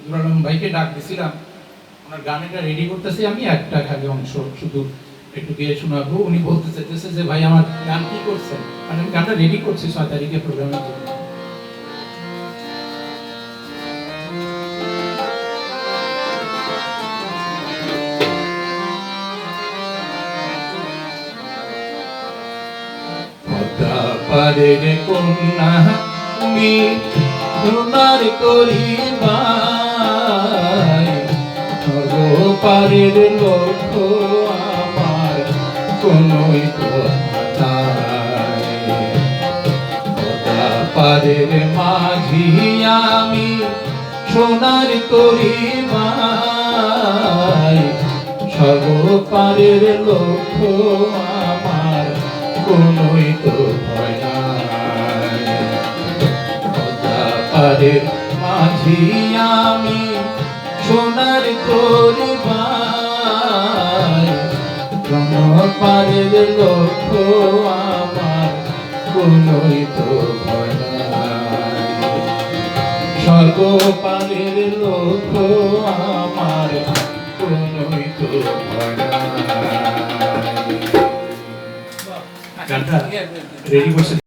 নুর আলম ভাইকে ডাক দিছিলাম, ওনার গানটা রেডি করতেছি, আমি একটা খালি অংশ শুধু একটু গিয়ে শোনাবো। উনি বলতে চাইতেছে যে ভাই আমার গান কি করছেন, মানে আমি গানটা রেডি করছি 6 তারিখে প্রোগ্রামের জন্য। পারের কন্যা তুমি সোনার করিবাই, পারের লক্ষ্য আমার কোনই কথা নাই। পারের মাঝি আমি সোনার করিবাই, সর্বপারের লক্ষ্য আমার কোনই তো ভয় নাই। পারের মাঝি আমি সোনার করিবাই, পারের লক্ষ্য আমার কোনই তো ভয় নাই। সর্বপারের লক্ষ্য আমার কোনই তো ভয় নাই। গানটা রেডি করছে।